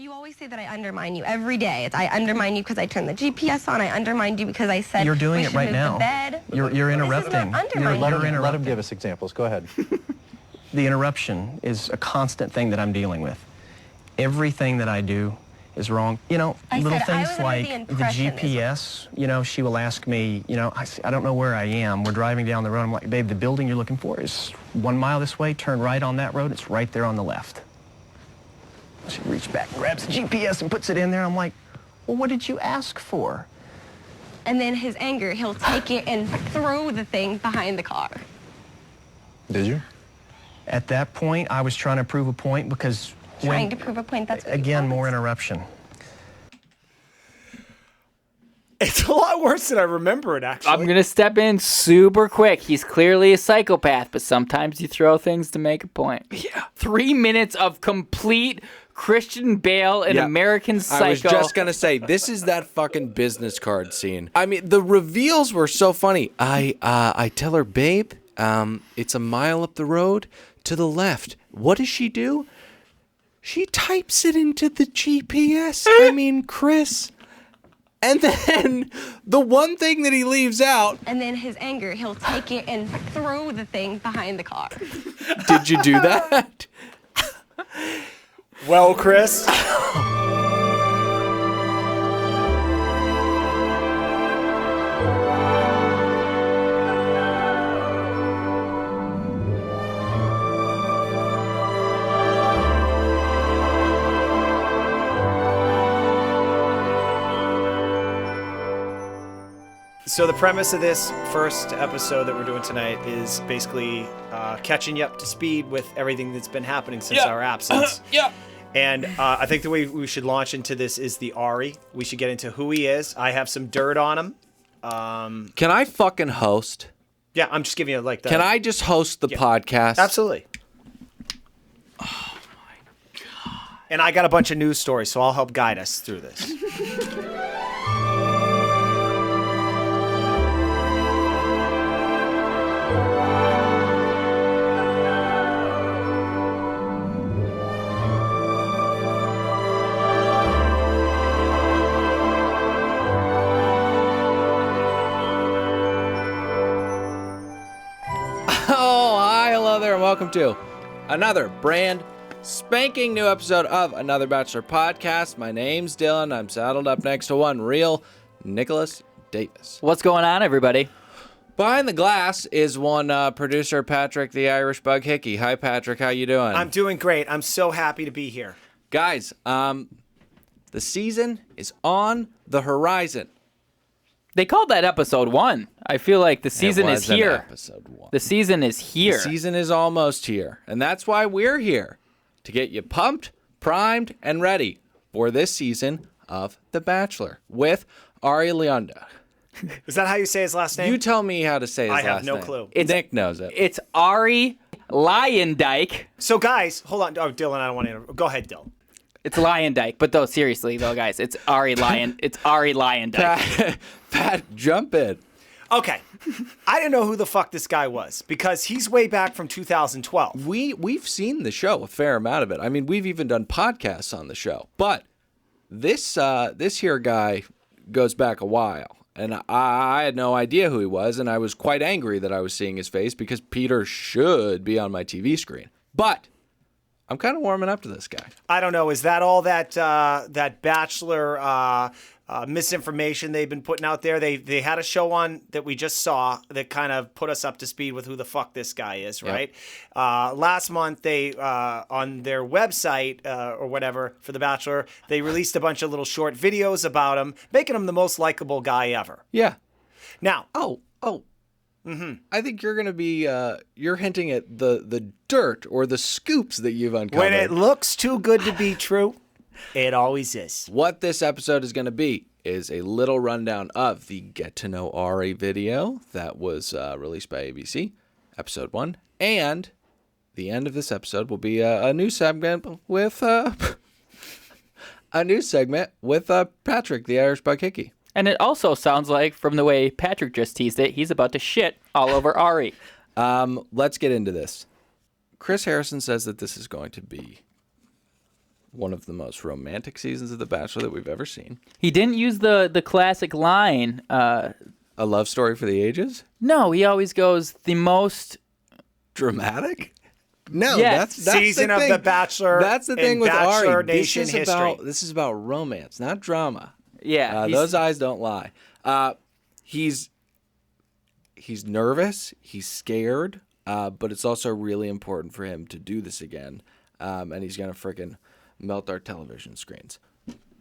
You always say that I undermine you every day. I undermine you because I turned the GPS on. I undermined you because I said you're doing it right now. You're interrupting. Let him give us examples. Go ahead. The interruption is a constant thing that I'm dealing with. Everything that I do is wrong. You know, little things like the GPS, you know, she will ask me, you know, I don't know where I am. We're driving down the road. I'm like, babe, the building you're looking for is 1 mile this way. Turn right on that road. It's right there on the left. She reaches back, grabs the GPS and puts it in there. I'm like, well, what did you ask for? And then his anger, he'll take it and throw the thing behind the car. Did you? At that point, I was trying to prove a point because Trying to prove a point, that's what again, more interruption. It's a lot worse than I remember it, actually. I'm going to step in super quick. He's clearly a psychopath, but sometimes you throw things to make a point. Yeah. 3 minutes of complete Christian Bale and American Psycho. I was just going to say, this is that fucking business card scene. I mean, the reveals were so funny. I tell her, babe, it's 1 mile up the road to the left. What does she do? She types it into the GPS. I mean, Chris. And then the one thing that he leaves out. And then his anger, he'll take it and throw the thing behind the car. Did you do that? Well, Chris. So the premise of this first episode that we're doing tonight is basically catching you up to speed with everything that's been happening since our absence. And I think the way we should launch into this is the Arie. We should get into who he is. I have some dirt on him. Can I fucking host? Yeah, I'm just giving you like that. Can I just host the podcast? Absolutely. Oh my God. And I got a bunch of news stories, so I'll help guide us through this. Welcome to another brand spanking new episode of Another Bachelor Podcast. My name's Dylan. I'm saddled up next to one real Nicholas Davis. What's going on, everybody? Behind the glass is one producer, Patrick the Irish Bug Hickey. Hi, Patrick. How you doing? I'm doing great. I'm so happy to be here. Guys, the season is on the horizon. They called that episode 1. I feel like the season is here. Episode 1. The season is here. The season is almost here. And that's why we're here. To get you pumped, primed, and ready for this season of The Bachelor with Arie Leonda. Is that how you say his last name? You tell me how to say his last name. I have no clue. Nick knows it. It's Arie Leondyke. So, guys, hold on. Oh, Dylan, I don't want to interrupt. Go ahead, Dylan. It's Leondyke, but though seriously though, guys, it's Arie Leondyke. Pat, jump in. Okay, I didn't know who the fuck this guy was because he's way back from 2012. We've seen the show, a fair amount of it. I mean, we've even done podcasts on the show. But this here guy goes back a while, and I had no idea who he was, and I was quite angry that I was seeing his face because Peter should be on my TV screen. But I'm kind of warming up to this guy. I don't know. Is that all that Bachelor misinformation they've been putting out there? They had a show on that we just saw that kind of put us up to speed with who the fuck this guy is, right? Yep. Last month, they on their website or whatever for The Bachelor, they released a bunch of little short videos about him, making him the most likable guy ever. Yeah. Now. Oh. Mm-hmm. I think you're going to be, you're hinting at the dirt or the scoops that you've uncovered. When it looks too good to be true, it always is. What this episode is going to be is a little rundown of the Get to Know Arie video that was released by ABC, episode 1. And the end of this episode will be a new segment with, Patrick, the Irish Bug Hickey. And it also sounds like, from the way Patrick just teased it, he's about to shit all over Arie. Let's get into this. Chris Harrison says that this is going to be one of the most romantic seasons of The Bachelor that we've ever seen. He didn't use the classic line. A love story for the ages? No, he always goes the most Dramatic? No, Yes. that's Season the of thing. The Bachelor. That's the and thing with Bachelor Arie. Nation history. This is about romance, not drama. yeah. Those eyes don't lie. He's nervous. He's scared. But it's also really important for him to do this again. And he's gonna frickin' melt our television screens.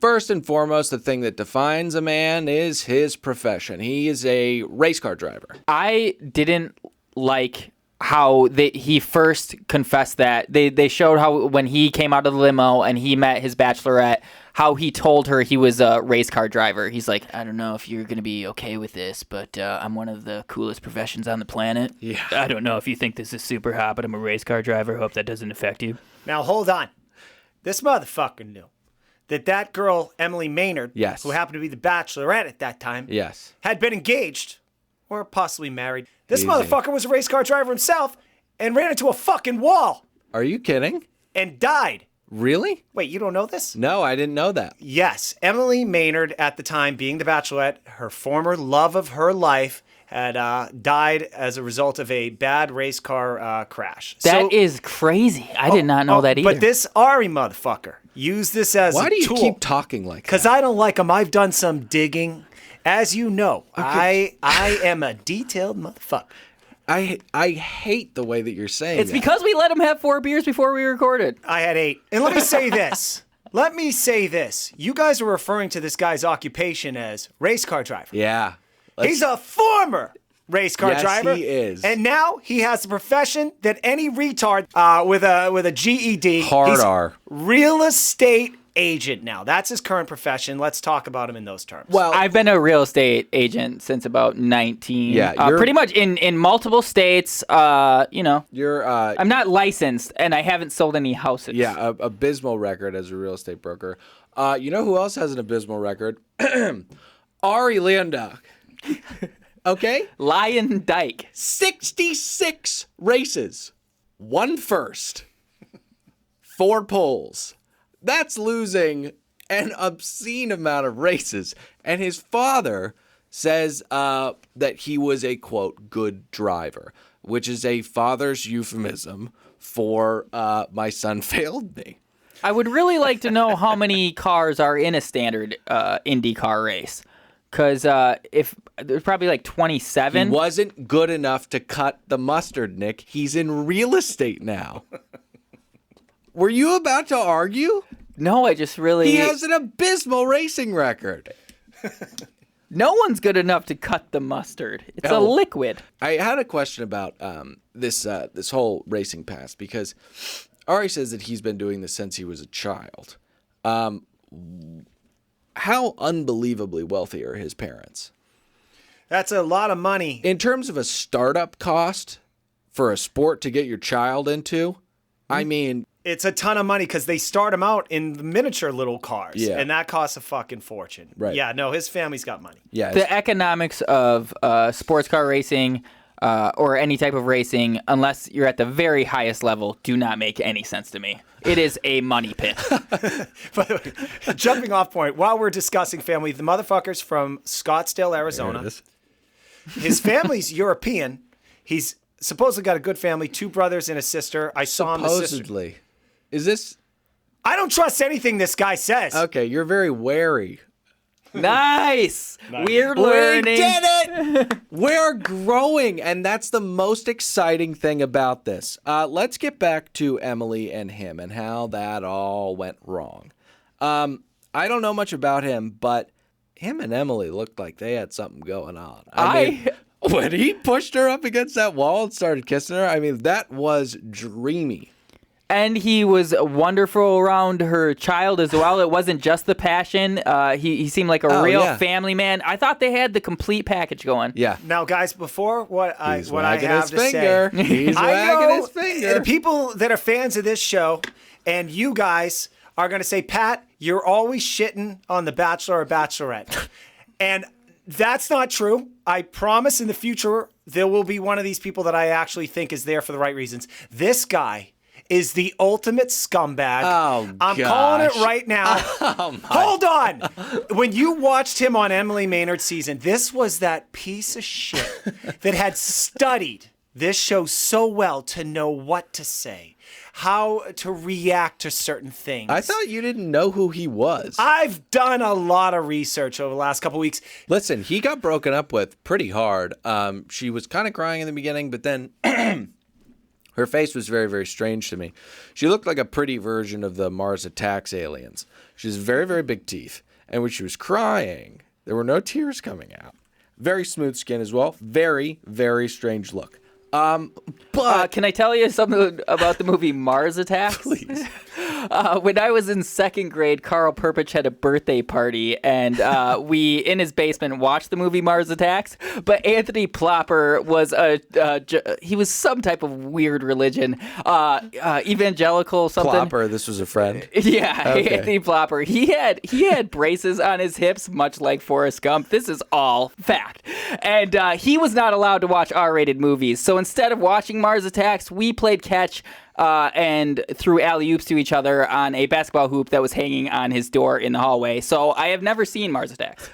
First and foremost, the thing that defines a man is his profession. He is a race car driver. I didn't like how he first confessed that. They showed how when he came out of the limo and he met his bachelorette, how he told her he was a race car driver. He's like, I don't know if you're going to be okay with this, but I'm one of the coolest professions on the planet. Yeah. I don't know if you think this is super hot, but I'm a race car driver. Hope that doesn't affect you. Now, hold on. This motherfucker knew that girl, Emily Maynard, Yes. who happened to be the bachelorette at that time, Yes. had been engaged or possibly married. This Easy. motherfucker was a race car driver himself and ran into a fucking wall Are you kidding? and died. Really? Wait, you don't know this? No, I didn't know that. Yes. Emily Maynard, at the time being the bachelorette, her former love of her life, had died as a result of a bad race car crash. That is crazy. I did not know that either. But this Arie motherfucker used this as Why a do you tool. keep talking like that? Because I don't like him. I've done some digging. As you know, I am a detailed motherfucker. I hate the way that you're saying it's that. because we let him have 4 beers before we recorded. I had 8. And let me say this. You guys are referring to this guy's occupation as race car driver. Yeah. He's a former race car Yes, driver. he is. And now he has a profession that any retard with a GED. Hard he's R. Real estate agent now. That's his current profession. Let's talk about him in those terms. Well, I've been a real estate agent since about 19. Yeah, you're- pretty much in multiple states. you're I'm not licensed and I haven't sold any houses. yeah, abysmal record as a real estate broker. You know who else has an abysmal record? Arie Leondak. Okay? Lion Dyke. 66 races. 1 first. 4 poles. That's losing an obscene amount of races. And his father says that he was a, quote, good driver, which is a father's euphemism for my son failed me. I would really like to know how many cars are in a standard Indy car race. Because if there's probably like 27. He wasn't good enough to cut the mustard, Nick. He's in real estate now. Were you about to argue? No, I just really... He has an abysmal racing record. No one's good enough to cut the mustard. It's a Oh. liquid. I had a question about this whole racing past because Arie says that he's been doing this since he was a child. How unbelievably wealthy are his parents? That's a lot of money. In terms of a startup cost for a sport to get your child into, I mean... It's a ton of money because they start him out in the miniature little cars. Yeah. And that costs a fucking fortune. Right. Yeah, no, his family's got money. Yeah, The economics of sports car racing or any type of racing, unless you're at the very highest level, do not make any sense to me. It is a money pit. By the way, jumping off point, while we're discussing family, the motherfucker's from Scottsdale, Arizona. There it is. His family's European. He's supposedly got a good family, 2 brothers and a sister. I saw him, the sister. Supposedly. Is this... I don't trust anything this guy says. Okay, you're very wary. Nice. We're learning. We did it! We're growing, and that's the most exciting thing about this. Let's get back to Emily and him and how that all went wrong. I don't know much about him, but him and Emily looked like they had something going on. I mean, when he pushed her up against that wall and started kissing her, I mean, that was dreamy. And he was wonderful around her child as well. It wasn't just the passion. He seemed like a real family man. I thought they had the complete package going. Yeah. Now, guys, before I He's have wagging his to finger. say, He's I wagging know his finger. the people that are fans of this show, and you guys are going to say, Pat, you're always shitting on the Bachelor or Bachelorette, and that's not true. I promise in the future there will be one of these people that I actually think is there for the right reasons. This guy is the ultimate scumbag. Oh, I'm calling it gosh. right now. Hold on. When you watched him on Emily Maynard's season, this was that piece of shit that had studied this show so well to know what to say, how to react to certain things. I thought you didn't know who he was. I've done a lot of research over the last couple weeks. Listen, he got broken up with pretty hard. She was kind of crying in the beginning, but then her face was very, very strange to me. She looked like a pretty version of the Mars Attacks aliens. She has very, very big teeth. And when she was crying, there were no tears coming out. Very smooth skin as well. Very, very strange look. But can I tell you something about the movie Mars Attacks? please. When I was in second grade, Carl Perpich had a birthday party, and we, in his basement, watched the movie Mars Attacks. But Anthony Plopper was he was some type of weird religion, evangelical something. Plopper, this was a friend. Yeah, Okay. Anthony Plopper. He had braces on his hips, much like Forrest Gump. This is all fact. And he was not allowed to watch R-rated movies. So instead of watching Mars Attacks, we played catch and threw alley-oops to each other on a basketball hoop that was hanging on his door in the hallway. So I have never seen Mars Attacks.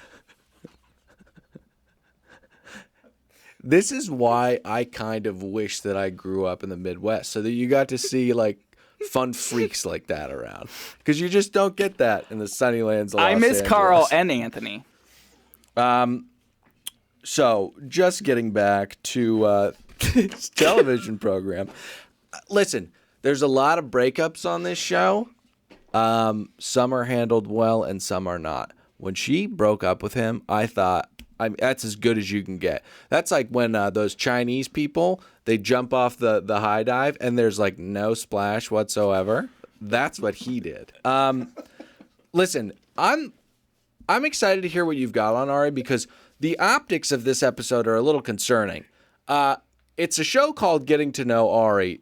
This is why I kind of wish that I grew up in the Midwest, so that you got to see like fun freaks like that around, because you just don't get that in the sunny lands of Los I miss Angeles. Carl and Anthony. So, just getting back to this television program. Listen, there's a lot of breakups on this show. Some are handled well and some are not. When she broke up with him, I thought, that's as good as you can get. That's like when those Chinese people, they jump off the high dive and there's like no splash whatsoever. That's what he did. Listen, I'm excited to hear what you've got on Arie, because the optics of this episode are a little concerning. It's a show called Getting to Know Arie,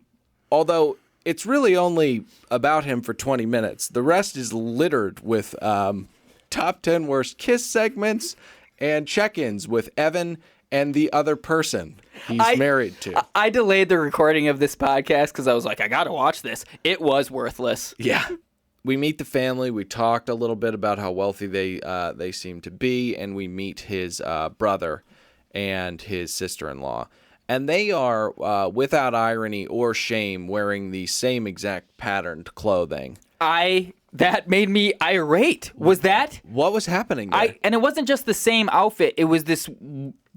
although it's really only about him for 20 minutes. The rest is littered with top 10 worst kiss segments and check-ins with Evan and the other person he's married to. I delayed the recording of this podcast because I was like, I got to watch this. It was worthless. Yeah. We meet the family. We talked a little bit about how wealthy they seem to be, and we meet his brother and his sister-in-law. And they are, without irony or shame, wearing the same exact patterned clothing. That made me irate. Was that? What was happening there? And it wasn't just the same outfit. It was this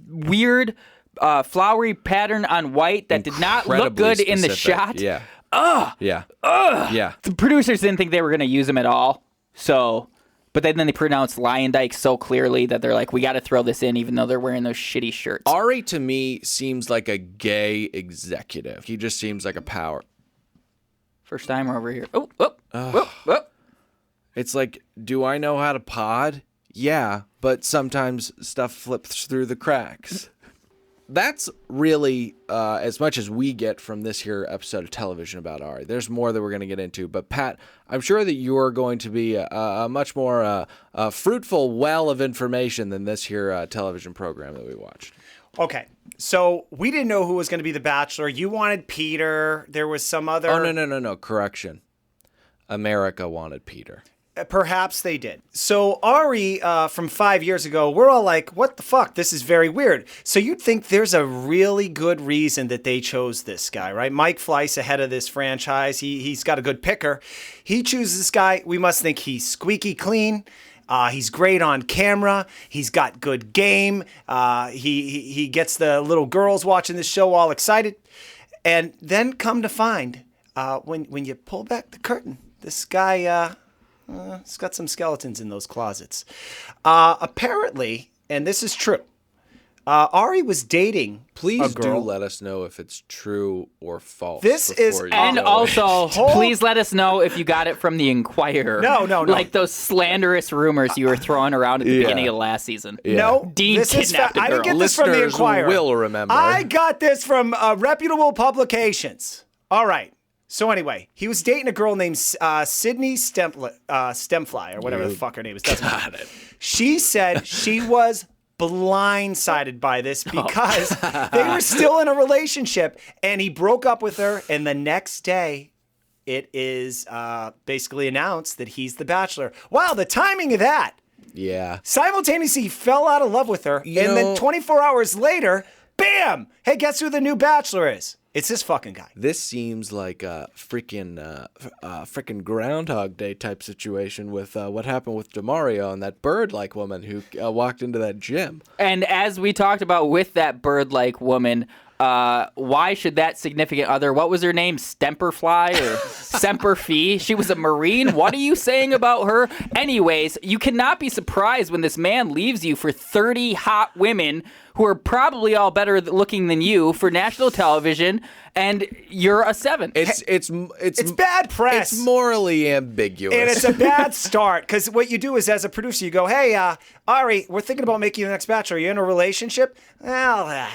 weird, flowery pattern on white that did not look Incredibly good in the specific. shot. Yeah. Yeah. Yeah. The producers didn't think they were going to use them at all. So, but then they pronounced Lion Dyke so clearly that they're like, we got to throw this in, even though they're wearing those shitty shirts. Arie, to me, seems like a gay executive. He just seems like a power. First timer over here. Oh. It's like, do I know how to pod? Yeah, but sometimes stuff flips through the cracks. That's really as much as we get from this here episode of television about Arie. There's more that we're going to get into. But, Pat, I'm sure that you're going to be a much more fruitful well of information than this here television program that we watched. Okay, so we didn't know who was going to be the Bachelor. You wanted Peter. There was some other... Oh, no. Correction. America wanted Peter. Perhaps they did. So Arie, from 5 years ago, we're all like, what the fuck? This is very weird. So you'd think there's a really good reason that they chose this guy, right? Mike Fleiss, ahead of this franchise, he's got a good picker. He chooses this guy. We must think he's squeaky clean. He's great on camera. He's got good game. He gets the little girls watching this show all excited. And then come to find, when you pull back the curtain, this guy... it's got some skeletons in those closets. Apparently, and this is true, Arie was dating Please a girl. do let us know if it's true or false. This is- before you And go. also, please let us know if you got it from the Inquirer. No. Like those slanderous rumors you were throwing around at the Yeah. beginning of last season. Yeah. No, Dean this is kidnapped a I didn't girl. get this from the Listeners Inquirer. will remember. I got this from reputable publications. All right. So anyway, he was dating a girl named Sydney Stemfly, or whatever the fuck her name is. Doesn't matter. She said she was blindsided by this because they were still in a relationship, and he broke up with her, and the next day it is basically announced that he's the Bachelor. Wow, the timing of that. Yeah. Simultaneously, he fell out of love with her, then 24 hours later, bam! Hey, guess who the new Bachelor is? It's this fucking guy. This seems like a freaking Groundhog Day type situation with what happened with Demario and that bird-like woman who walked into that gym. And as we talked about with that bird-like woman, why should that significant other, what was her name, Stemperfly or Semper Fi? She was a Marine. What are you saying about her? Anyways, you cannot be surprised when this man leaves you for 30 hot women who are probably all better looking than you for national television, and you're a 7. It's bad press. It's morally ambiguous. And it's a bad start, because what you do is, as a producer, you go, hey, Arie, we're thinking about making you the next Bachelor. Are you in a relationship? Well,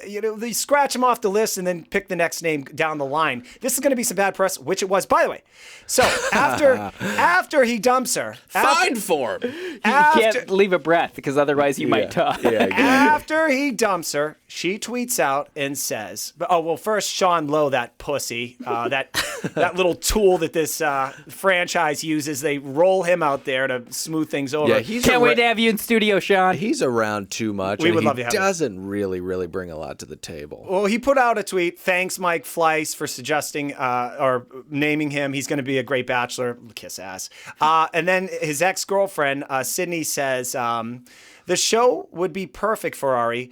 you scratch him off the list and then pick the next name down the line. This is going to be some bad press, which it was, by the way. So after he dumps her. Fine for him. You can't leave a breath, because otherwise you might talk. Yeah, exactly. After he dumps her, she tweets out and says, first, Sean Lowe, that pussy, that little tool that this franchise uses, they roll him out there to smooth things over. Yeah, Can't wait to have you in studio, Sean. He's around too much. We would love to He have him. doesn't really bring a lot to the table. Well, he put out a tweet. Thanks, Mike Fleiss, for suggesting or naming him. He's going to be a great Bachelor. Kiss ass. And then his ex-girlfriend, Sydney, says, the show would be perfect for Arie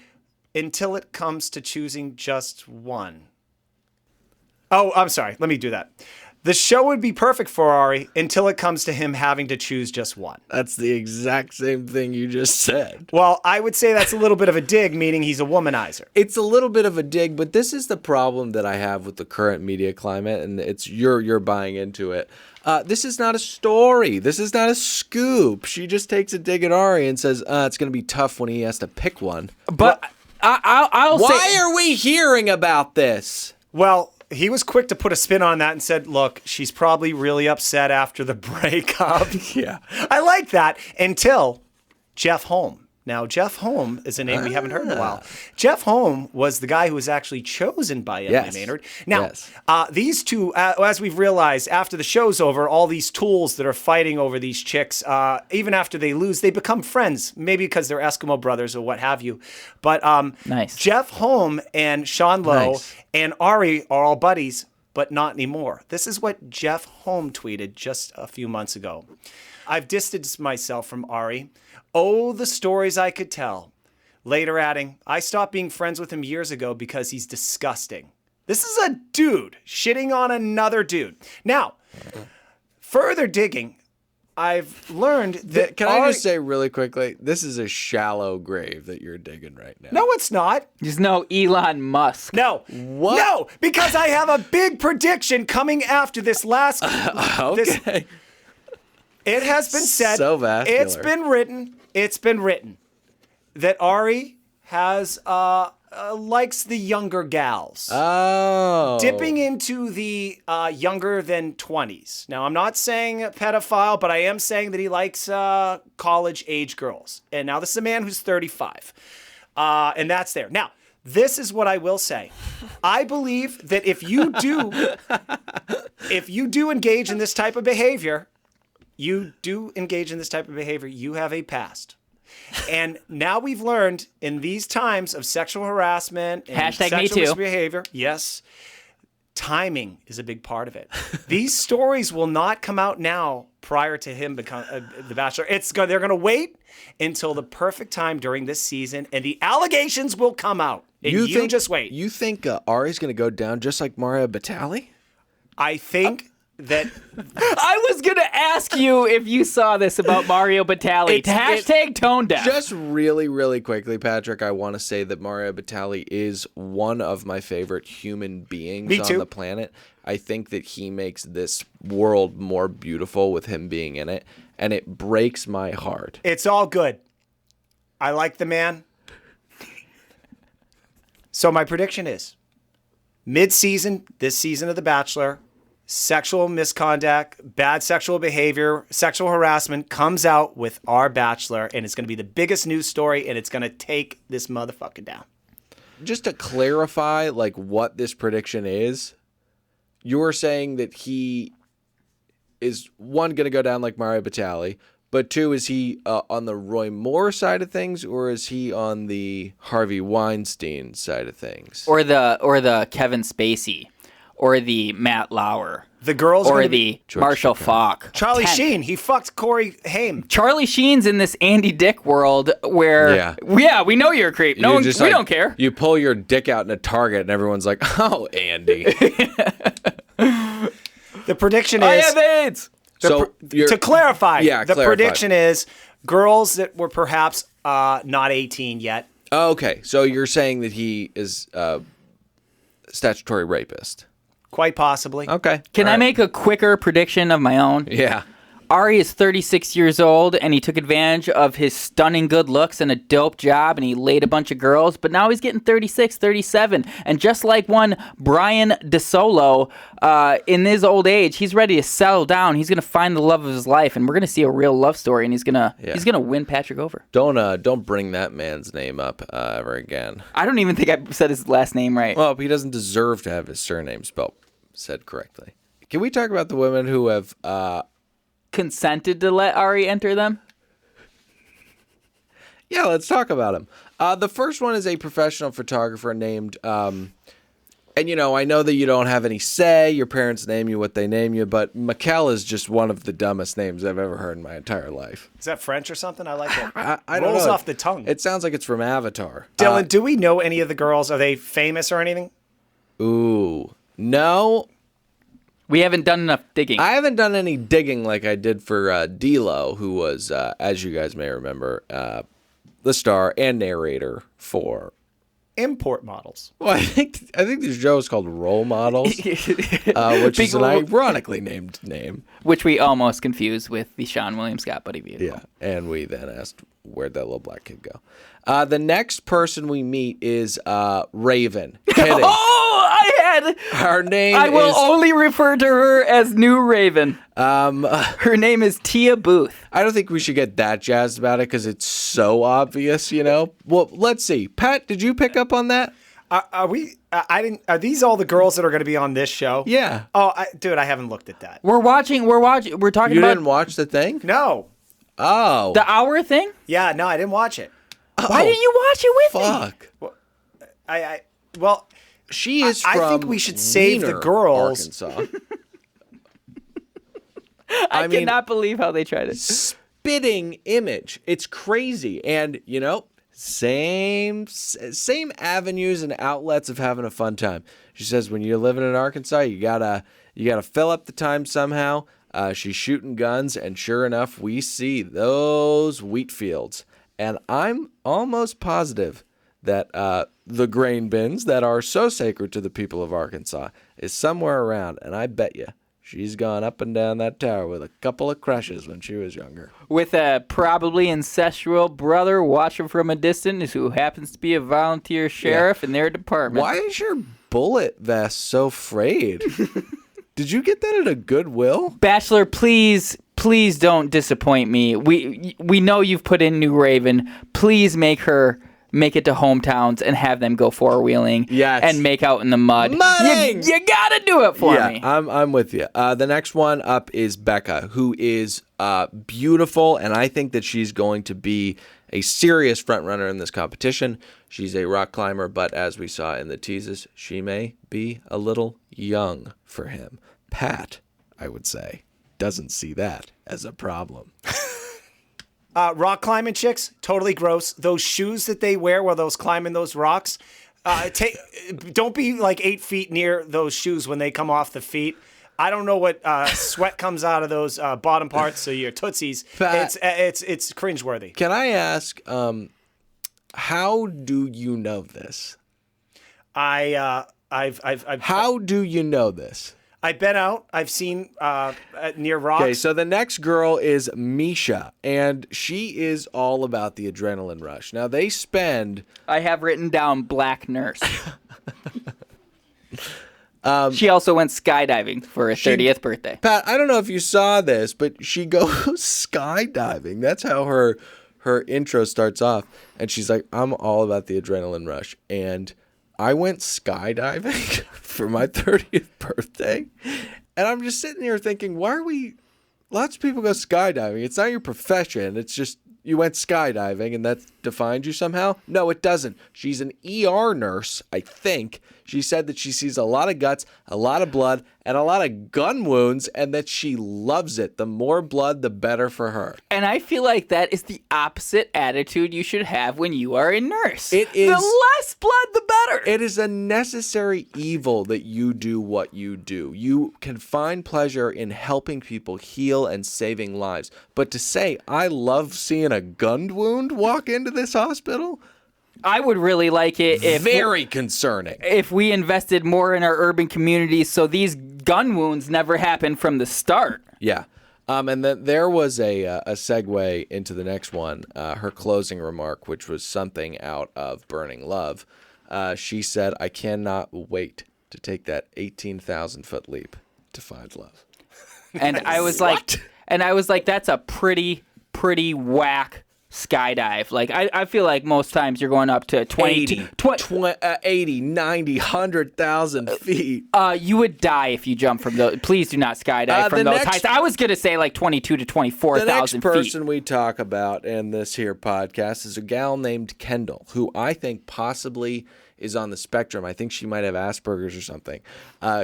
until it comes to choosing just one. Oh, I'm sorry. Let me do that. The show would be perfect for Arie until it comes to him having to choose just one. That's the exact same thing you just said. Well, I would say that's a little bit of a dig, meaning he's a womanizer. It's a little bit of a dig, but this is the problem that I have with the current media climate, and it's you're buying into it. This is not a story. This is not a scoop. She just takes a dig at Arie and says, it's going to be tough when he has to pick one. But I'll say... Why are we hearing about this? Well, he was quick to put a spin on that and said, look, she's probably really upset after the breakup. Yeah. I like that, until Jeff Holm. Now, Jeff Holm is a name we haven't heard in a while. Jeff Holm was the guy who was actually chosen by Emily Maynard. Now, these two, as we've realized, after the show's over, all these tools that are fighting over these chicks, even after they lose, they become friends, maybe because they're Eskimo brothers or what have you. But nice. Jeff Holm and Sean Lowe and Arie are all buddies, but not anymore. This is what Jeff Holm tweeted just a few months ago. I've distanced myself from Arie. Oh, the stories I could tell. Later adding, I stopped being friends with him years ago because he's disgusting. This is a dude shitting on another dude. Now, further digging, I've learned that... Can I just say really quickly, this is a shallow grave that you're digging right now. No, it's not. There's no Elon Musk. No. What? No, because I have a big prediction coming after this last... Okay. It has been said, So vascular. It's been written that Arie has likes the younger gals. Oh. Dipping into the younger than 20s. Now, I'm not saying a pedophile, but I am saying that he likes college age girls. And now this is a man who's 35. And that's there. Now, this is what I will say. I believe that if you do engage in this type of behavior, you have a past. And now we've learned in these times of sexual harassment and sexual misbehavior, yes, timing is a big part of it. These stories will not come out now prior to him becoming the Bachelor. They're going to wait until the perfect time during this season, and the allegations will come out. And you just wait. You think Arie's going to go down just like Mario Batali? I think that... I was going to ask you if you saw this about Mario Batali. Hashtag tone deaf. Just really, really quickly, Patrick, I want to say that Mario Batali is one of my favorite human beings on the planet. I think that he makes this world more beautiful with him being in it, and it breaks my heart. It's all good. I like the man. So my prediction is, mid-season, this season of The Bachelor, sexual misconduct, bad sexual behavior, sexual harassment comes out with our Bachelor, and it's going to be the biggest news story, and it's going to take this motherfucker down. Just to clarify, like, what this prediction is, you're saying that he is, one, going to go down like Mario Batali, but two, is he on the Roy Moore side of things, or is he on the Harvey Weinstein side of things? Or the Kevin Spacey, or the Matt Lauer, The girls or gonna the Marshall Falk. Charlie Sheen. He fucked Corey Haim. Charlie Sheen's in this Andy Dick world where, yeah, we know you're a creep. No one, we don't care. You pull your dick out in a Target, and everyone's like, "Oh, Andy." The prediction is, I have AIDS. To clarify, clarify. Prediction is girls that were perhaps not 18 yet. Okay, so you're saying that he is a statutory rapist. Quite possibly. Okay. Can I make a quicker prediction of my own? Yeah. Arie is 36 years old, and he took advantage of his stunning good looks and a dope job, and he laid a bunch of girls, but now he's getting 36, 37. And just like one Brian DeSolo, in his old age, he's ready to settle down. He's going to find the love of his life, and we're going to see a real love story, and he's going to win Patrick over. Don't bring that man's name up ever again. I don't even think I said his last name right. Well, he doesn't deserve to have his surname said correctly. Can we talk about the women who have consented to let Arie enter them? Yeah, let's talk about him. The first one is a professional photographer named, and I know that you don't have any say. Your parents name you what they name you, but Mikkel is just one of the dumbest names I've ever heard in my entire life. Is that French or something? I like it. I don't Rolls know. off the tongue. It sounds like it's from Avatar. Dylan, do we know any of the girls? Are they famous or anything? Ooh, no. We haven't done enough digging. I haven't done any digging like I did for D-Lo, who was, as you guys may remember, the star and narrator for Import models. Well, I think this show is called Role Models, which is an ironically named name. Which we almost confused with the Sean William Scott Buddy vehicle. Yeah, and we then asked, where'd that little black kid go? The next person we meet is Raven. Kidding. Her name I will only refer to her as New Raven. Her name is Tia Booth. I don't think we should get that jazzed about it because it's so obvious, Well, let's see. Pat, did you pick up on that? Are we? I didn't. Are these all the girls that are going to be on this show? Yeah. Oh, dude, I haven't looked at that. We're talking You about. didn't watch the thing? No. Oh. The hour thing? Yeah, no, I didn't watch it. Why didn't you watch it with me? Fuck. Well, she is from I think we should save the Wiener, girls. Arkansas. I cannot believe how they tried it. Spitting image. It's crazy. And, same avenues and outlets of having a fun time. She says when you're living in Arkansas, you gotta fill up the time somehow. She's shooting guns, and sure enough, we see those wheat fields. And I'm almost positive that the grain bins that are so sacred to the people of Arkansas is somewhere around. And I bet you she's gone up and down that tower with a couple of crushes when she was younger. With a probably incestual brother watching from a distance who happens to be a volunteer sheriff in their department. Why is your bullet vest so frayed? Did you get that at a Goodwill? Bachelor, please don't disappoint me. We know you've put in New Raven. Please make it to hometowns and have them go four-wheeling and make out in the mud. Mudding! You gotta do it for me. I'm with you. The next one up is Becca, who is beautiful, and I think that she's going to be a serious front runner in this competition. She's a rock climber, but as we saw in the teases, she may be a little young for him. Pat, I would say, doesn't see that as a problem. Rock climbing chicks, totally gross. Those shoes that they wear while those climbing those rocks, don't be like 8 feet near those shoes when they come off the feet. I don't know what sweat comes out of those bottom parts of your tootsies. It's cringeworthy. Can I ask, how do you know this? I've How do you know this? I've been out. I've seen near rocks. Okay, so the next girl is Misha, and she is all about the adrenaline rush. Now, they spend... I have written down black nurse. She also went skydiving for her 30th birthday. Pat, I don't know if you saw this, but she goes skydiving. That's how her intro starts off. And she's like, I'm all about the adrenaline rush. And I went skydiving for my 30th birthday, and I'm just sitting here thinking, why are we... Lots of people go skydiving. It's not your profession. It's just you went skydiving and that defines you somehow? No, it doesn't. She's an ER nurse, I think. She said that she sees a lot of guts, a lot of blood, and a lot of gun wounds, and that she loves it. The more blood, the better for her. And I feel like that is the opposite attitude you should have when you are a nurse. It is. The less blood, the better. It is a necessary evil that you do what you do. You can find pleasure in helping people heal and saving lives. But to say, I love seeing a gun wound walk into this hospital... I would really like it if... Very concerning. If we invested more in our urban communities so these gun wounds never happen from the start. Yeah. And then there was a segue into the next one, her closing remark, which was something out of Burning Love. She said, I cannot wait to take that 18,000-foot leap to find love. And I was like, that's a pretty whack skydive. Like, I feel like most times you're going up to 80, 90, 100,000 feet. You would die if you jump from those. Please do not skydive from those heights. I was going to say like 22 to 24,000 feet. The next person we talk about in this here podcast is a gal named Kendall, who I think possibly is on the spectrum. I think she might have Asperger's or something.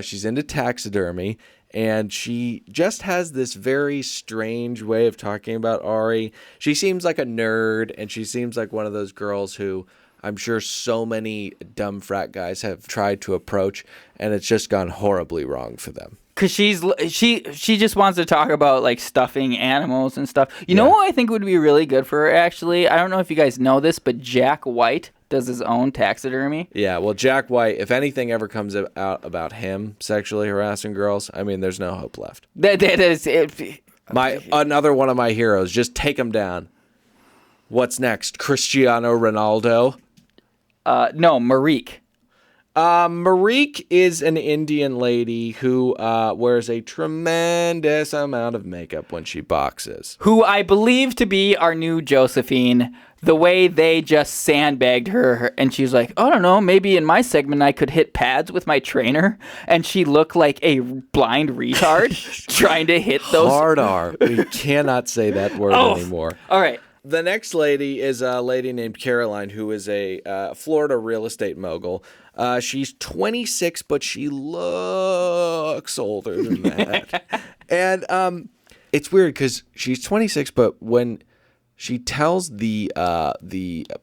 She's into taxidermy. And she just has this very strange way of talking about Arie. She seems like a nerd, and she seems like one of those girls who I'm sure so many dumb frat guys have tried to approach, and it's just gone horribly wrong for them. Because she just wants to talk about, like, stuffing animals and stuff. You know what I think would be really good for her, actually? I don't know if you guys know this, but Jack White does his own taxidermy. Yeah, well, Jack White, if anything ever comes out about him sexually harassing girls, I mean, there's no hope left. That is it. Another one of my heroes. Just take him down. What's next? Cristiano Ronaldo? No, Marique. Marique is an Indian lady who wears a tremendous amount of makeup when she boxes. Who I believe to be our new Josephine. The way they just sandbagged her, and she's like, I don't know, maybe in my segment I could hit pads with my trainer, and she looked like a blind retard trying to hit those. Hard R. We cannot say that word anymore. All right. The next lady is a lady named Caroline, who is a Florida real estate mogul. She's 26, but she looks older than that. And it's weird because she's 26, but when she tells the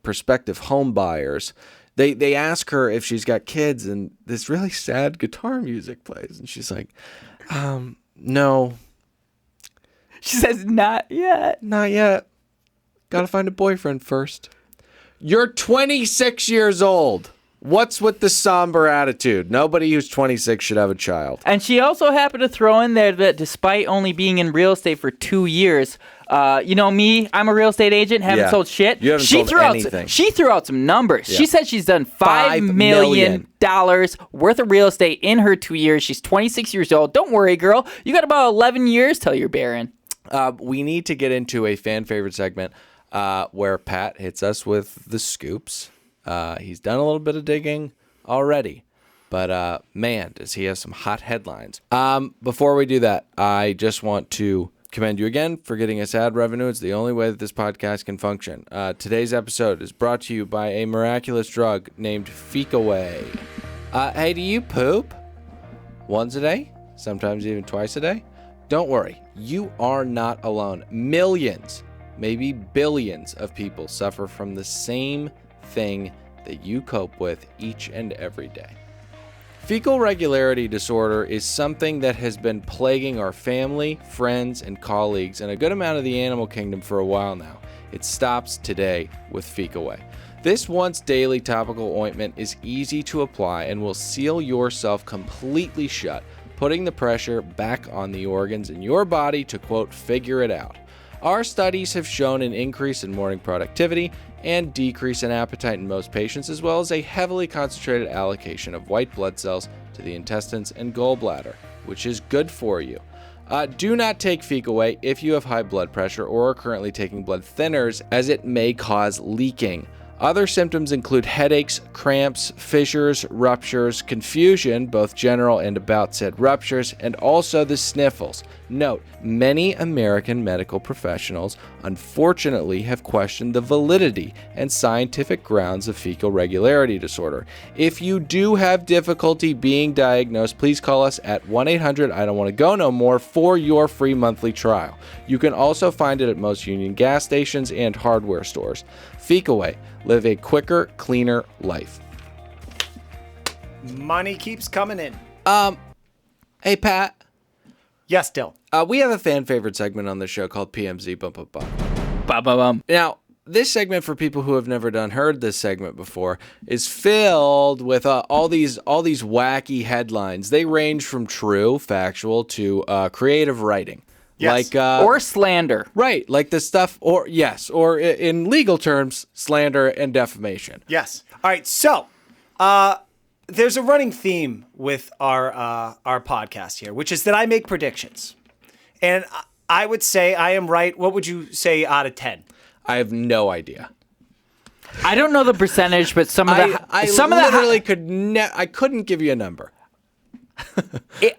prospective home buyers, they ask her if she's got kids, and this really sad guitar music plays, and she's like, no. She says, not yet. Not yet. Gotta find a boyfriend first. You're 26 years old. What's with the somber attitude? Nobody who's 26 should have a child. And she also happened to throw in there that despite only being in real estate for 2 years, you know me, I'm a real estate agent, haven't sold shit. You haven't sold anything. She threw out some numbers. Yeah. She said she's done $5 million worth of real estate in her 2 years. She's 26 years old. Don't worry, girl. You got about 11 years till you're barren. We need to get into a fan favorite segment where Pat hits us with the scoops. He's done a little bit of digging already, but man, does he have some hot headlines. Before we do that, I just want to commend you again for getting us ad revenue. It's the only way that this podcast can function. Today's episode is brought to you by a miraculous drug named Fekaway. Hey, do you poop once a day? Sometimes even twice a day? Don't worry, you are not alone. Millions, maybe billions of people suffer from the same thing that you cope with each and every day. Fecal regularity disorder is something that has been plaguing our family, friends, and colleagues and a good amount of the animal kingdom for a while now. It stops today with Fekaway. This once daily topical ointment is easy to apply and will seal yourself completely shut, putting the pressure back on the organs in your body to, quote, figure it out. Our studies have shown an increase in morning productivity and decrease in appetite in most patients, as well as a heavily concentrated allocation of white blood cells to the intestines and gallbladder, which is good for you. Do not take Fekaway if you have high blood pressure or are currently taking blood thinners, as it may cause leaking. Other symptoms include headaches, cramps, fissures, ruptures, confusion, both general and about said ruptures, and also the sniffles. Note, many American medical professionals unfortunately have questioned the validity and scientific grounds of fecal regularity disorder. If you do have difficulty being diagnosed, please call us at 1-800-I-DON'T-WANNA-GO-NO-MORE for your free monthly trial. You can also find it at most Union gas stations and hardware stores. Fecalway. Live a quicker, cleaner life. Money keeps coming in. Hey, Pat. Yes, Dill. We have a fan favorite segment on the show called PMZ Bum Bum Bum. Bum, bum, bum. Now, this segment, for people who have never heard this segment before, is filled with all these wacky headlines. They range from true, factual, to creative writing. Yes. Like Or slander. right, like the stuff, or in legal terms, slander and defamation. Yes. All right. So, there's a running theme with our podcast here, which is that I make predictions, and I would say I am right. What would you say out of 10? I have no idea. I don't know the percentage, but some of the I couldn't give you a number.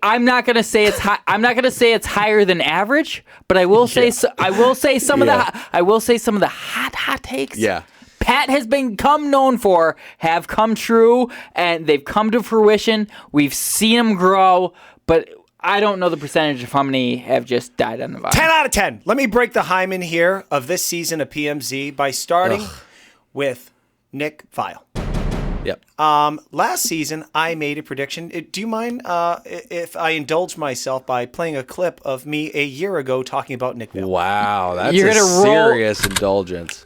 I'm not gonna say it's high. I'm not gonna say it's higher than average, but I will say I will say some of the hot takes. Yeah. Pat has become known for have come true, and they've come to fruition. We've seen them grow, but I don't know the percentage of how many have just died on the vine. 10 out of 10. Let me break the hymen here of this season of PMZ by starting with Nick Vile. Yep. Last season, I made a prediction. Do you mind if I indulge myself by playing a clip of me a year ago talking about Nick Vile? Wow, that's You're a gonna serious indulgence.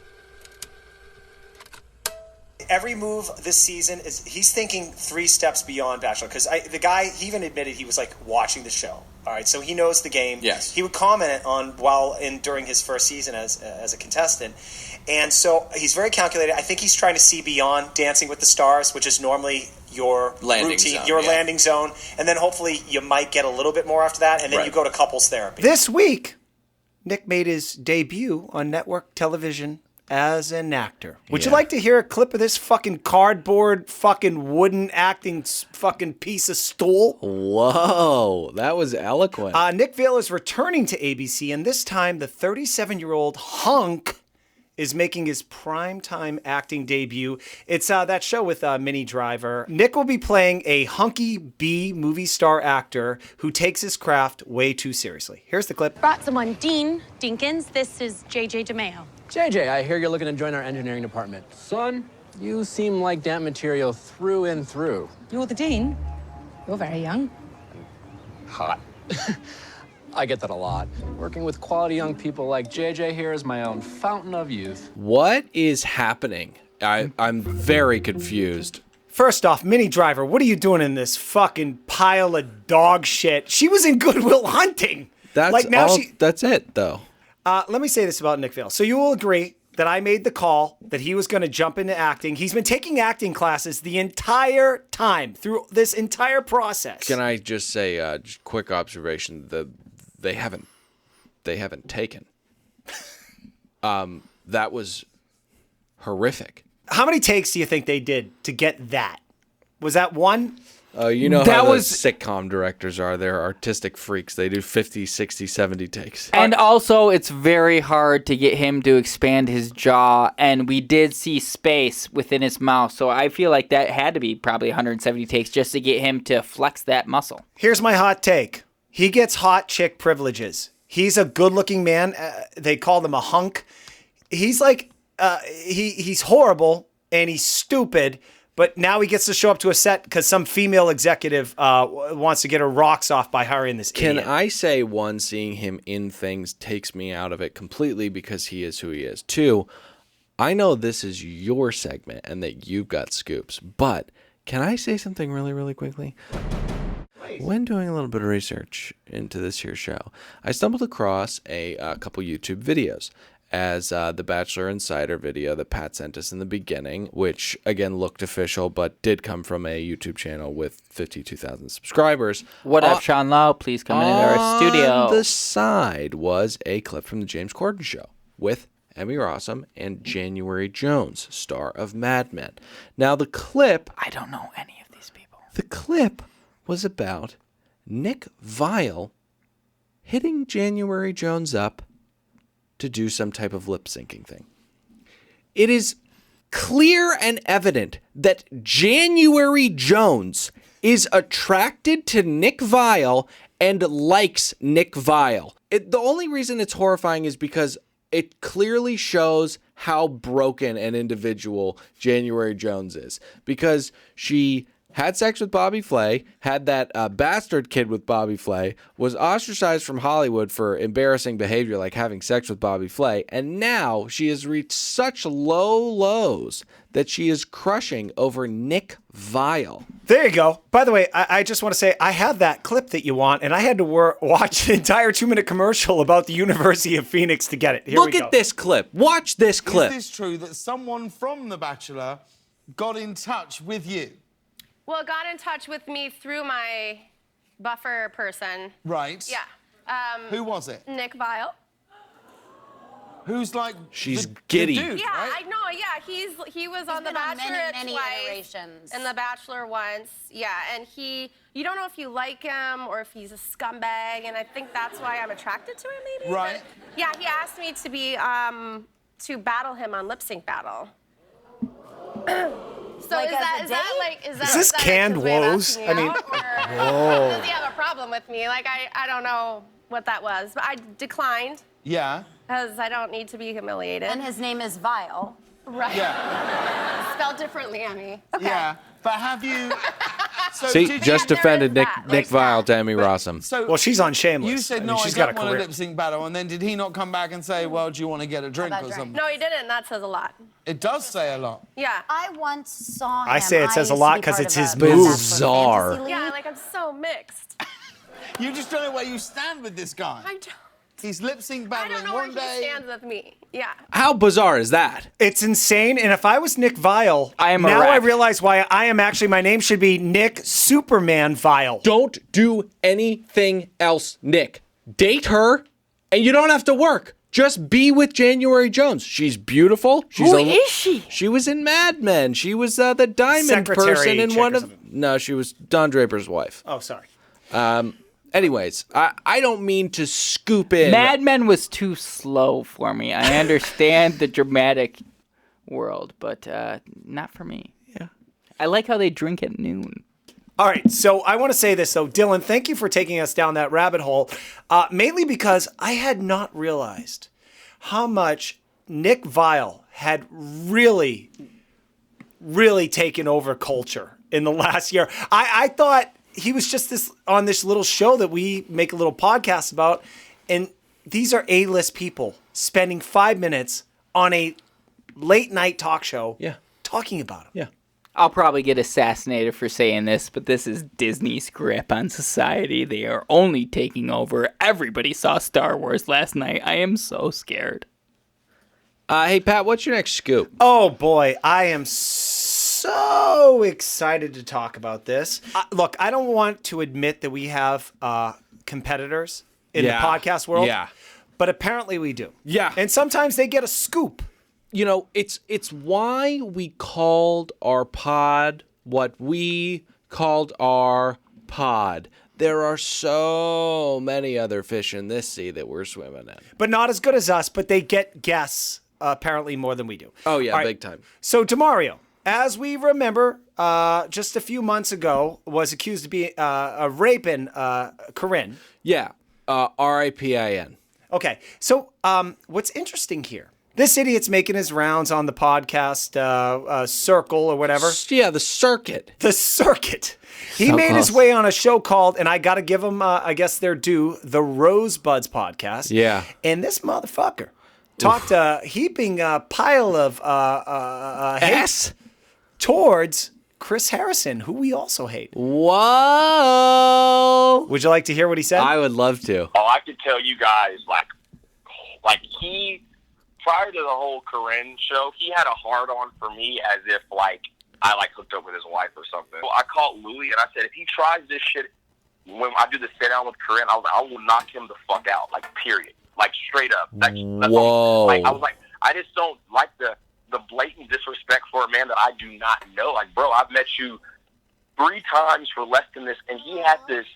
Every move this season is he's thinking 3 steps beyond Bachelor, because the guy, he even admitted he was like watching the show. All right, so he knows the game. Yes. He would comment on during his first season as a contestant, and so he's very calculated. I think he's trying to see beyond Dancing with the Stars, which is normally your landing zone, and then hopefully you might get a little bit more after that, and then you go to couples therapy. This week, Nick made his debut on network television as an actor. Would you like to hear a clip of this fucking cardboard, fucking wooden acting fucking piece of stool? Whoa, that was eloquent. Nick Vale is returning to ABC, and this time the 37-year-old hunk is making his primetime acting debut. It's that show with Minnie Driver. Nick will be playing a hunky B movie star actor who takes his craft way too seriously. Here's the clip. Brought someone, Dean Dinkins. This is JJ DeMeo. JJ, I hear you're looking to join our engineering department. Son, you seem like damn material through and through. You're the dean. You're very young. Hot. I get that a lot. Working with quality young people like JJ here is my own fountain of youth. What is happening? I'm very confused. First off, Minnie Driver, what are you doing in this fucking pile of dog shit? She was in Good Will Hunting. That's it, though. Let me say this about Nick Vale. So you will agree that I made the call that he was going to jump into acting. He's been taking acting classes the entire time through this entire process. Can I just say, just quick observation? They haven't taken. That was horrific. How many takes do you think they did to get that? Was that one? You know how those sitcom directors are. They're artistic freaks. They do 50, 60, 70 takes. And also, it's very hard to get him to expand his jaw, and we did see space within his mouth, so I feel like that had to be probably 170 takes just to get him to flex that muscle. Here's my hot take. He gets hot chick privileges. He's a good-looking man. They call him a hunk. He's like, he's horrible, and he's stupid, but now he gets to show up to a set because some female executive wants to get her rocks off by hiring this idiot. Can I say, one, seeing him in things takes me out of it completely because he is who he is. 2, I know this is your segment and that you've got scoops, but can I say something really, really quickly? When doing a little bit of research into this here show, I stumbled across a couple YouTube videos, as the Bachelor Insider video that Pat sent us in the beginning, which again looked official but did come from a YouTube channel with 52,000 subscribers. What up, Sean Lau? Please come into our studio. On the side was a clip from the James Corden show with Emmy Rossum, and January Jones, star of Mad Men. Now, the clip... I don't know any of these people. The clip was about Nick Viall hitting January Jones up to do some type of lip-syncing thing. It is clear and evident that January Jones is attracted to Nick Viall and likes Nick Viall. The only reason it's horrifying is because it clearly shows how broken an individual January Jones is. Because she had sex with Bobby Flay, had that bastard kid with Bobby Flay, was ostracized from Hollywood for embarrassing behavior like having sex with Bobby Flay, and now she has reached such low lows that she is crushing over Nick Viall. There you go. By the way, I just want to say I have that clip that you want, and I had to watch an entire 2-minute commercial about the University of Phoenix to get it. Here Look at this clip. Watch this clip. Is this true that someone from The Bachelor got in touch with you? Well, got in touch with me through my buffer person. Right. Yeah. Who was it? Nick Viall. Who's like She's the giddy. dude, Yeah, right? I know. Yeah, he was on The been on Bachelor many twice, iterations. and The Bachelor once. Yeah, and you don't know if you like him or if he's a scumbag, and I think that's why I'm attracted to him, maybe. Right. But, yeah, he asked me to be to battle him on Lip Sync Battle. So Like is as that a is that date? like is that Is this that canned his way of woes? asking I me mean- out, or does he have a problem with me? Like I don't know what that was, but I declined Yeah. because I don't need to be humiliated. And his name is Vile. Right. Yeah. Spelled differently, Emmy. Yeah. But have you... So See, did just there defended is Nick that. Nick There's that. Viall to Emmy Rossum. So Well, she's on Shameless. you said, I mean, no, I she's got don't a want a career. lip sync battle. And then did he not come back and say, well, do you want to get a drink about or drink? something? No, he didn't. That says a lot. It does say a lot. Yeah. I once saw him. I say it says a used to lot be 'cause part it's of his a move. Bachelor Bizarre. fantasy Yeah, league. like I'm so mixed. You just don't know where you stand with this guy. I don't. He's lip sync I battling don't know where one he day. stands with me. Yeah. How bizarre is that? It's insane. And if I was Nick Viall, I am now I erect. realize why I am actually, my name should be Nick Superman Viall. Don't do anything else, Nick. Date her, and you don't have to work. Just be with January Jones. She's beautiful. Who is she? She was in Mad Men. She was the diamond Secretary person in chick one or of... something. No, she was Don Draper's wife. Oh, sorry. Anyways, I don't mean to scoop in. Mad Men was too slow for me. I understand the dramatic world, but not for me. Yeah. I like how they drink at noon. All right, so I want to say this, though. Dylan, thank you for taking us down that rabbit hole, mainly because I had not realized how much Nick Viall had really taken over culture in the last year. I thought he was just on this little show that we make a little podcast about, and these are A-list people spending 5 minutes on a late-night talk show talking about him. Yeah. I'll probably get assassinated for saying this, but this is Disney's grip on society. They are only taking over. Everybody saw Star Wars last night. I am so scared. Hey, Pat, what's your next scoop? Oh, boy. I am so excited to talk about this. Look, I don't want to admit that we have competitors in the podcast world. Yeah. But apparently we do. Yeah. And sometimes they get a scoop. You know, it's why we called our pod what we called our pod. There are so many other fish in this sea that we're swimming in. But not as good as us, but they get guests apparently more than we do. Oh, yeah, All right. big time. So DeMario, as we remember, just a few months ago, was accused of being raping Corinne. Yeah, R-I-P-I-N. Okay, so what's interesting here, this idiot's making his rounds on the podcast circle or whatever. Yeah, the circuit. The circuit. He So made his close. way on a show called, and I got to give him, I guess their due, the Rosebuds podcast. Yeah. And this motherfucker talked a heaping pile of hate towards Chris Harrison, who we also hate. Whoa! Would you like to hear what he said? I would love to. Oh, I could tell you guys, like he, prior to the whole Corinne show, he had a hard on for me as if, like, I, like, hooked up with his wife or something. Well, I called Louis and I said, if he tries this shit, when I do the sit down with Corinne, I was like, I will knock him the fuck out, like, period. Like, straight up. That's Whoa. like, I was like, I just don't like the blatant disrespect for a man that I do not know. Like, bro, I've met you 3 times for less than this, and he had this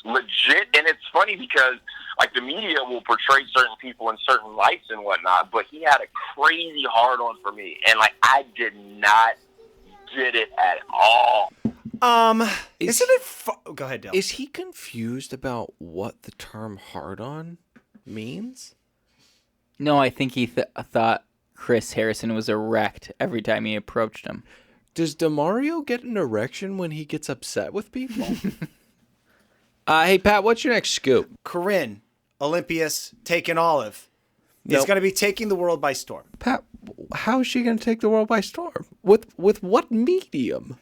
legit, and it's funny because like the media will portray certain people in certain lights and whatnot, but he had a crazy hard on for me, and like I did not get it at all. Isn't it? Go ahead, Dale. Is he confused about what the term hard on means? No, I think he thought Chris Harrison was erect every time he approached him. Does DeMario get an erection when he gets upset with people? Hey, Pat, what's your next scoop? Corinne, Olympias, taking Olive, is going to be taking the world by storm. Pat, how is she going to take the world by storm? With what medium?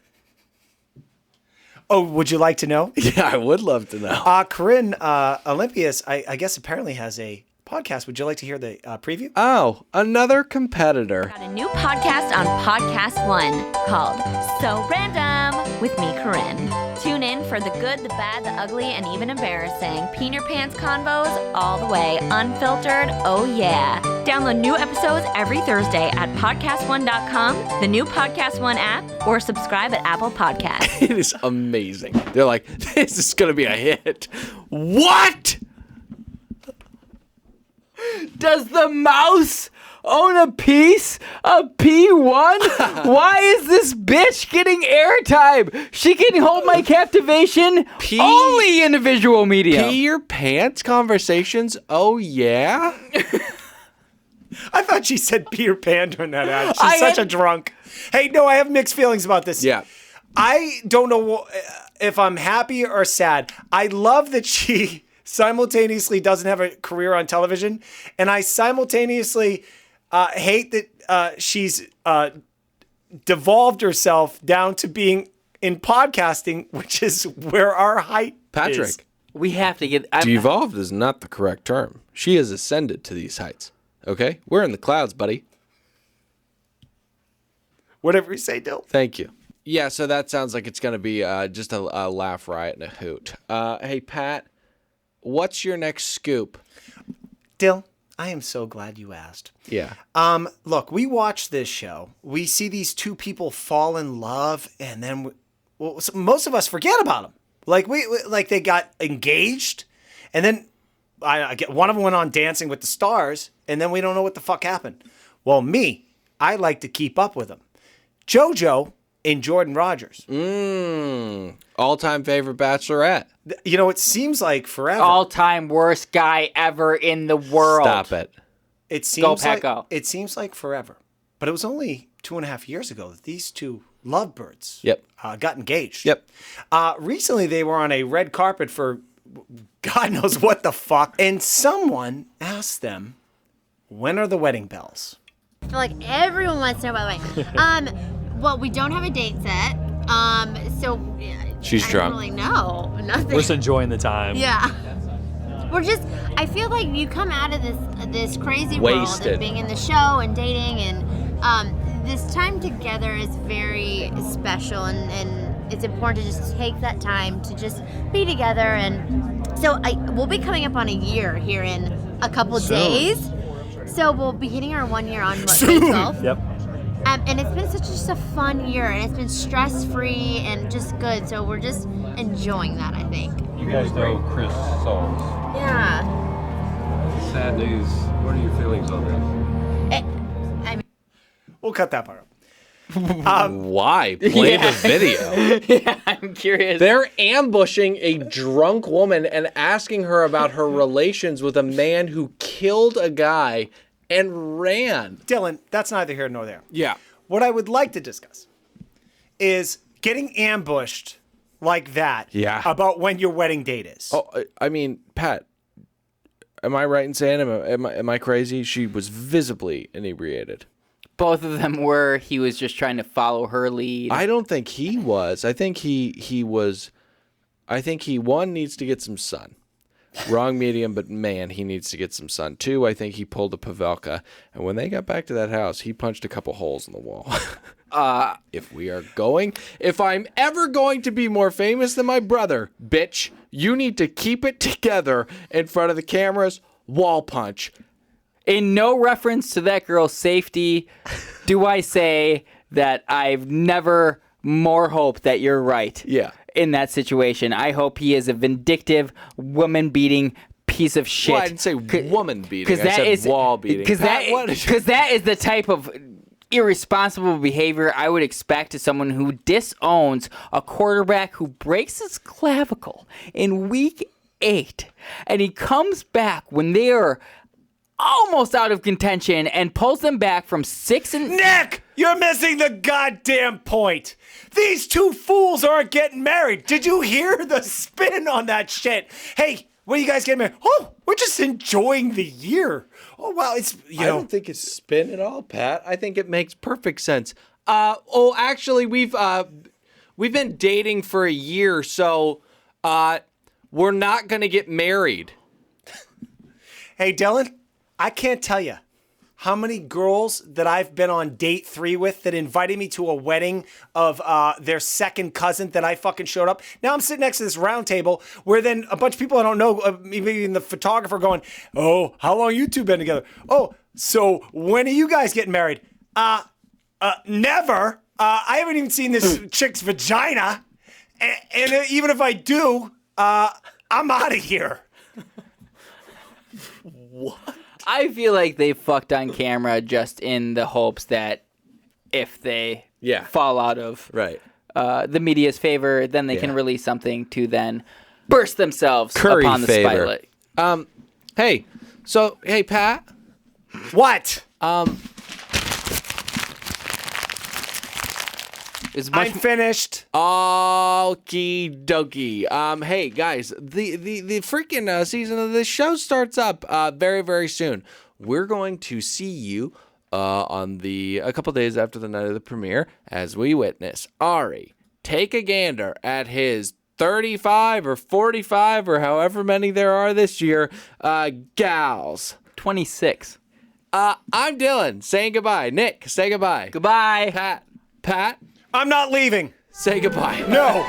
Oh, would you like to know? Yeah, I would love to know. Corinne, Olympias, I guess apparently has a podcast. Would you like to hear the preview? Oh, another competitor. Got a new podcast on Podcast One called So Random with me, Corinne. Tune in for the good, the bad, the ugly, and even embarrassing. Peen your pants convos all the way, unfiltered, oh yeah. Download new episodes every Thursday at podcastone.com, the new Podcast One app, or subscribe at Apple Podcasts. It is amazing. They're like, this is going to be a hit. What? Does the mouse own a piece of P1? Why is this bitch getting airtime? She can hold my captivation only in a visual medium. Pee your pants conversations? Oh, yeah? I thought she said Peter Pan during that ad. She's such a drunk. Hey, no, I have mixed feelings about this. Yeah. I don't know if I'm happy or sad. I love that she simultaneously doesn't have a career on television, and I simultaneously hate that she's devolved herself down to being in podcasting, which is where our height is. We have to get... Devolved is not the correct term. She has ascended to these heights. Okay? We're in the clouds, buddy. Whatever you say, Dill. Thank you. Yeah, so that sounds like it's going to be just a laugh riot and a hoot. Hey, Pat, what's your next scoop? Dill, I am so glad you asked. Yeah. Look, we watch this show. We see these two people fall in love, and then most of us forget about them. Like like they got engaged, and then I get one of them went on Dancing with the Stars, and then we don't know what the fuck happened. Well, I like to keep up with them. JoJo and Jordan Rogers. All-time favorite bachelorette. You know, it seems like forever. All-time worst guy ever in the world. Stop it. It seems like forever. But it was only 2.5 years ago that these two lovebirds got engaged. Yep. Recently, they were on a red carpet for God knows what the fuck. And someone asked them, when are the wedding bells? I feel like everyone wants to know, by the way. Well, we don't have a date set. So she's drunk. I don't really know. Nothing. We're just enjoying the time. Yeah. I feel like you come out of this crazy world of being in the show and dating, and this time together is very special, and it's important to just take that time to just be together. And so we'll be coming up on a year here in a couple days. So we'll be hitting our 1 year on May 12th. Yep. And it's been just a fun year, and it's been stress-free and just good. So we're just enjoying that, I think. You guys know Chris Souls. Yeah. Sad news. What are your feelings on this? We'll cut that part up. Why? Play the video. Yeah, I'm curious. They're ambushing a drunk woman and asking her about her relations with a man who killed a guy and ran. Dylan, that's neither here nor there. Yeah. What I would like to discuss is getting ambushed like that about when your wedding date is. Oh, I mean, Pat, am I right in saying, am I crazy? She was visibly inebriated. Both of them were. He was just trying to follow her lead. I don't think he was. I think he was. I think he, one, needs to get some sun. Wrong medium, but man, he needs to get some sun. Two, I think he pulled a Pavelka, and when they got back to that house, he punched a couple holes in the wall. If I'm ever going to be more famous than my brother, bitch, you need to keep it together in front of the cameras. Wall punch. In no reference to that girl's safety, do I say that I've never more hope that you're right. Yeah. In that situation. I hope he is a vindictive, woman-beating piece of shit. Well, I didn't say woman beating. I said wall beating. Because that is the type of irresponsible behavior I would expect to someone who disowns a quarterback who breaks his clavicle in week 8, and he comes back when they are almost out of contention and pulls them back from 6 and... Nick, you're missing the goddamn point. These two fools aren't getting married. Did you hear the spin on that shit? Hey, when are you guys getting married? Oh, we're just enjoying the year. Oh, wow, it's, I don't think it's spin at all, Pat. I think it makes perfect sense. Actually, we've been dating for a year, so we're not going to get married. Hey, Dylan, I can't tell you how many girls that I've been on date 3 with that invited me to a wedding of their second cousin that I fucking showed up. Now I'm sitting next to this round table where then a bunch of people I don't know, maybe even the photographer going, oh, how long you two been together? Oh, so when are you guys getting married? Never. I haven't even seen this chick's vagina. And even if I do, I'm out of here. What? I feel like they fucked on camera just in the hopes that if they fall out of the media's favor, then they can release something to then burst themselves upon the spotlight. Hey, Pat. What? I'm finished. Okie dokie. Hey guys, the freaking season of this show starts up very, very soon. We're going to see you on a couple days after the night of the premiere as we witness Arie take a gander at his 35 or 45 or however many there are this year gals. 26. I'm Dylan saying goodbye. Nick, say goodbye. Goodbye. Pat. I'm not leaving. Say goodbye. No.